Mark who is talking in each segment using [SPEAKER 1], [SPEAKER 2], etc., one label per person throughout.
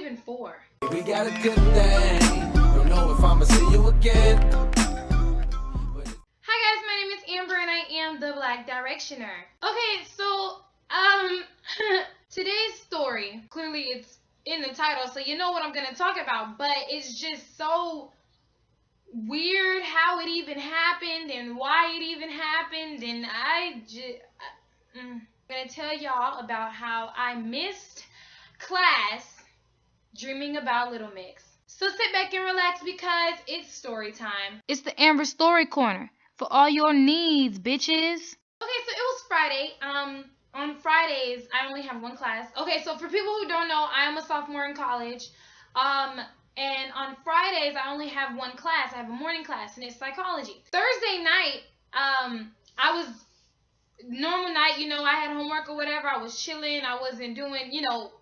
[SPEAKER 1] even for?
[SPEAKER 2] We got a good thing. Don't know if I'ma see you again.
[SPEAKER 1] Hi guys, my name is Amber and I am the Black Directioner. Okay, so today's story, clearly it's in the title, so you know what I'm gonna talk about, but it's just so weird how it even happened and why it even happened, and I'm gonna tell y'all about how I missed class dreaming about Little Mix. So sit back and relax because it's story time. It's the Amber Story Corner for all your needs, bitches. Okay, so it was Friday. On Fridays, I only have one class. Okay, so for people who don't know, I am a sophomore in college. And on Fridays, I only have one class. I have a morning class, and it's psychology. Thursday night, I was normal night, I had homework or whatever. I was chilling. I wasn't doing,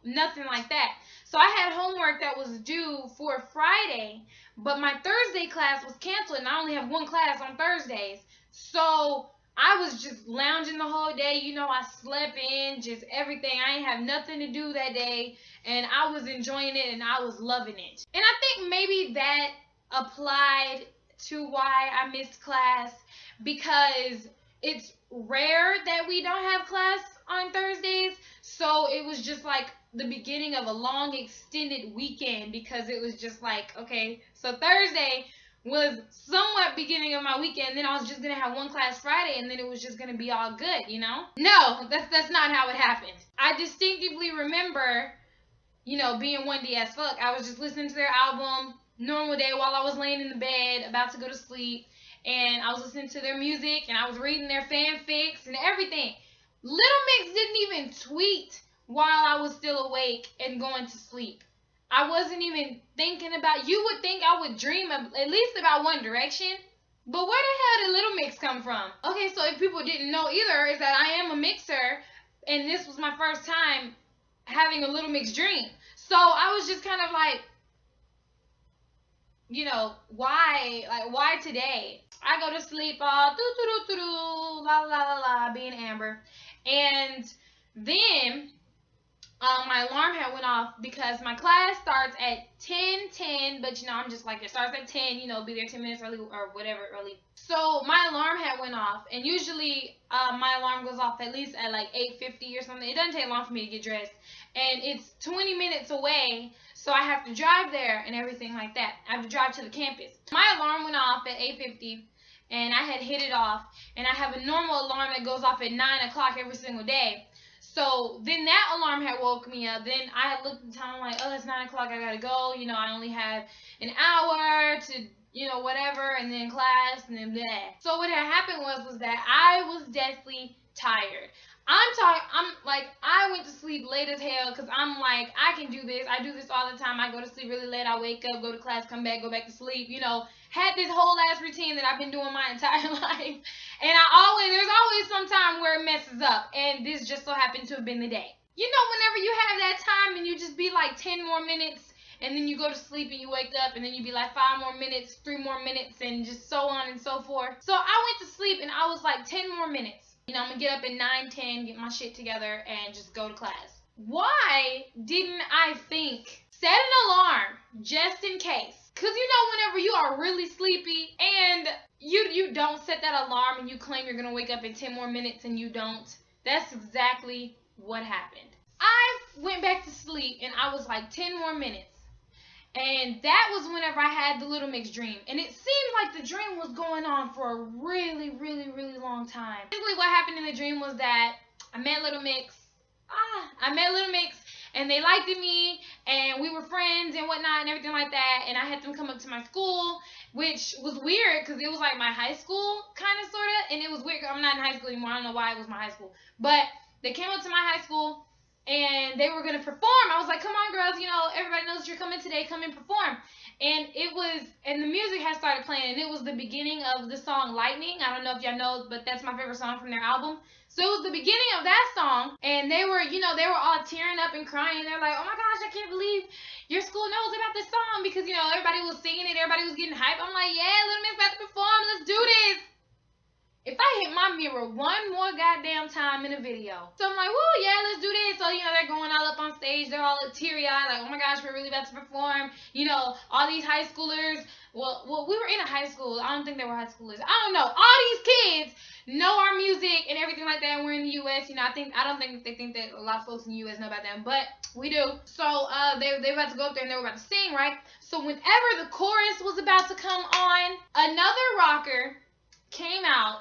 [SPEAKER 1] nothing like that. So I had homework that was due for Friday, but my Thursday class was canceled, and I only have one class on Thursdays. So I was just lounging the whole day. I slept in, just everything. I didn't have nothing to do that day, and I was enjoying it, and I was loving it. And I think maybe that applied to why I missed class, because it's rare that we don't have class on Thursdays. So it was just like the beginning of a long extended weekend, because it was just like, okay, so Thursday was somewhat beginning of my weekend, then I was just gonna have one class Friday, and then it was just gonna be all good, No, that's not how it happened. I distinctively remember, being windy as fuck. I was just listening to their album, normal day, while I was laying in the bed about to go to sleep, and I was listening to their music, and I was reading their fanfics and everything. Little Mix didn't even tweet while I was still awake and going to sleep. I wasn't even thinking about. You would think I would dream at least about One Direction, but where the hell did Little Mix come from? Okay, so if people didn't know either, is that I am a mixer, and this was my first time having a Little Mix dream. So I was just kind of like, why today? I go to sleep all la la la la, being Amber, and then my alarm had went off because my class starts at 10:10, but I'm just like, it starts at 10, be there 10 minutes early or whatever early. So my alarm had went off, and usually my alarm goes off at least at like 8:50 or something. It doesn't take long for me to get dressed, and it's 20 minutes away, so I have to drive there and everything like that. I have to drive to the campus. My alarm went off at 8:50, and I had hit it off, and I have a normal alarm that goes off at 9 o'clock every single day. So then that alarm had woke me up. Then I had looked at the time, like, oh, it's 9 o'clock, I gotta go. I only have an hour to, whatever, and then class, and then that. So what had happened was that I was deathly tired. I went to sleep late as hell, because I'm like, I can do this. I do this all the time. I go to sleep really late. I wake up, go to class, come back, go back to sleep. Had this whole ass routine that I've been doing my entire life. And there's always some time where it messes up. And this just so happened to have been the day. Whenever you have that time and you just be like 10 more minutes, and then you go to sleep and you wake up, and then you be like 5 more minutes, 3 more minutes, and just so on and so forth. So I went to sleep and I was like 10 more minutes. I'm going to get up at 9:10, get my shit together, and just go to class. Why didn't I think, set an alarm just in case? Because whenever you are really sleepy and you don't set that alarm and you claim you're going to wake up in 10 more minutes and you don't, that's exactly what happened. I went back to sleep and I was like 10 more minutes. And that was whenever I had the Little Mix dream. And it seemed like the dream was going on for a really, really, really long time. Basically what happened in the dream was that I met Little Mix. And they liked me, and we were friends and whatnot and everything like that. And I had them come up to my school, which was weird because it was like my high school, kind of, sort of. And it was weird. I'm not in high school anymore. I don't know why it was my high school. But they came up to my high school, and they were going to perform. I was like, come on, girls, everybody knows you're coming today. Come and perform. And the music had started playing, and it was the beginning of the song Lightning. I don't know if y'all know, but that's my favorite song from their album. So it was the beginning of that song, and they were all tearing up and crying. They're like, oh my gosh, I can't believe your school knows about this song, because, everybody was singing it, everybody was getting hyped. I'm like, yeah, Little Mix about to perform, let's do this. if I hit my mirror one more goddamn time in a video. So I'm like, woo, yeah, let's do this. So, they're going all up on stage. They're all teary-eyed, like, oh my gosh, we're really about to perform. All these high schoolers. Well, we were in a high school. I don't think they were high schoolers. I don't know. All these kids know our music and everything like that. We're in the U.S. I don't think they think that a lot of folks in the U.S. know about them, but we do. So they were about to go up there and they were about to sing, right? So whenever the chorus was about to come on, another rocker came out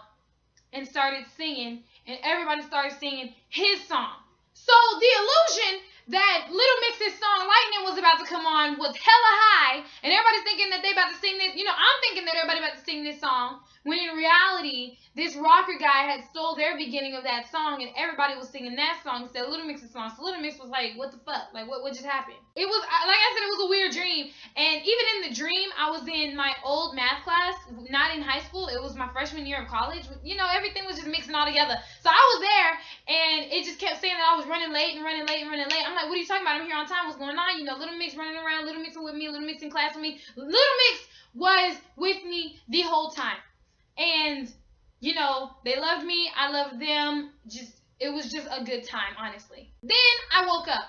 [SPEAKER 1] and started singing, and everybody started singing his song. So the illusion that Little Mix's song Lightning was about to come on was hella high, and everybody's thinking that they about to sing this. I'm thinking that everybody about to sing this song, when in reality, this rocker guy had stole their beginning of that song, and everybody was singing that song instead of Little Mix's song. So Little Mix was like, what the fuck? Like, what just happened? It was, like I said, it was a weird dream. And even in the dream, I was in my old math class, not in high school. It was my freshman year of college. Everything was just mixing all together. So I was there, and it just kept saying that I was running late. I'm like, what are you talking about? I'm here on time. What's going on? Little Mix running around, Little Mix with me, Little Mix in class with me. Little Mix was with me the whole time. And, they loved me. I loved them. It was just a good time, honestly. Then I woke up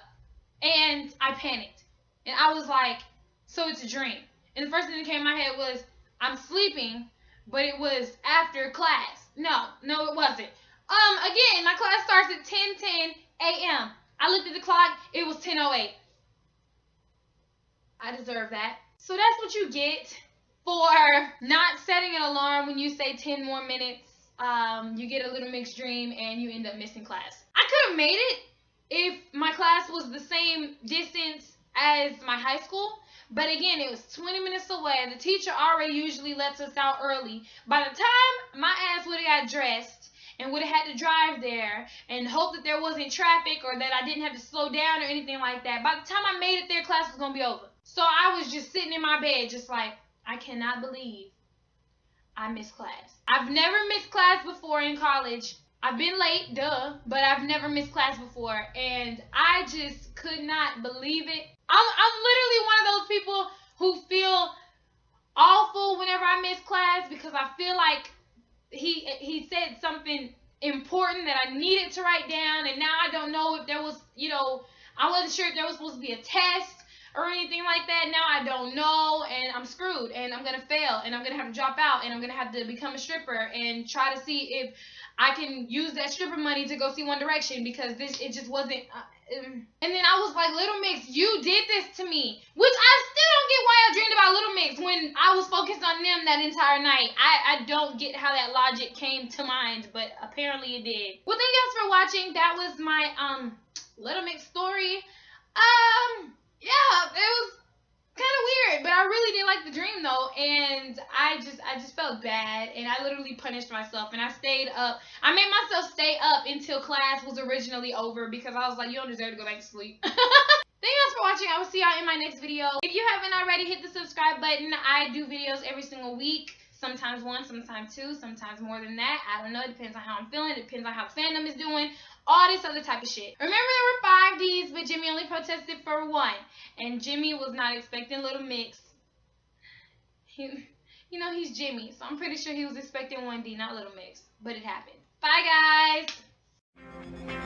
[SPEAKER 1] and I panicked. And I was like, so it's a dream. And the first thing that came in my head was, I'm sleeping, but it was after class. No, it wasn't. Again, my class starts at 10:10 a.m. I looked at the clock. It was 10:08. I deserve that. So that's what you get for not setting an alarm when you say 10 more minutes. You get a Little Mix dream and you end up missing class. I could have made it if my class was the same distance as my high school. But again, it was 20 minutes away. The teacher already usually lets us out early. By the time my ass would have got dressed and would have had to drive there and hope that there wasn't traffic or that I didn't have to slow down or anything like that, by the time I made it there, class was going to be over. So I was just sitting in my bed just like, I cannot believe I missed class. I've never missed class before in college. I've been late, duh, but I've never missed class before, and I just could not believe it. I'm literally one of those people who feel awful whenever I miss class because I feel like he said something important that I needed to write down, and now I don't know if there was, I wasn't sure if there was supposed to be a test or anything like that. Now I don't know, and I'm screwed, and I'm going to fail, and I'm going to have to drop out, and I'm going to have to become a stripper and try to see if I can use that stripper money to go see One Direction because it just wasn't. And then I was like, Little Mix, you did this to me. Which I still don't get why I dreamed about Little Mix when I was focused on them that entire night. I don't get how that logic came to mind, but apparently it did. Well, thank you guys for watching. That was my Little Mix story. Yeah, it was kind of weird, but I really did like the dream though, and I just felt bad, and I literally punished myself, and I stayed up. I made myself stay up until class was originally over because I was like, you don't deserve to go back to sleep. Thank you guys for watching. I will see y'all in my next video. If you haven't already, hit the subscribe button. I do videos every single week. Sometimes one, sometimes two, sometimes more than that. I don't know. It depends on how I'm feeling. It depends on how the fandom is doing. All this other type of shit. Remember there were 5 Ds, but Jimmy only protested for 1. And Jimmy was not expecting Little Mix. He's Jimmy. So I'm pretty sure he was expecting 1 D, not Little Mix. But it happened. Bye, guys.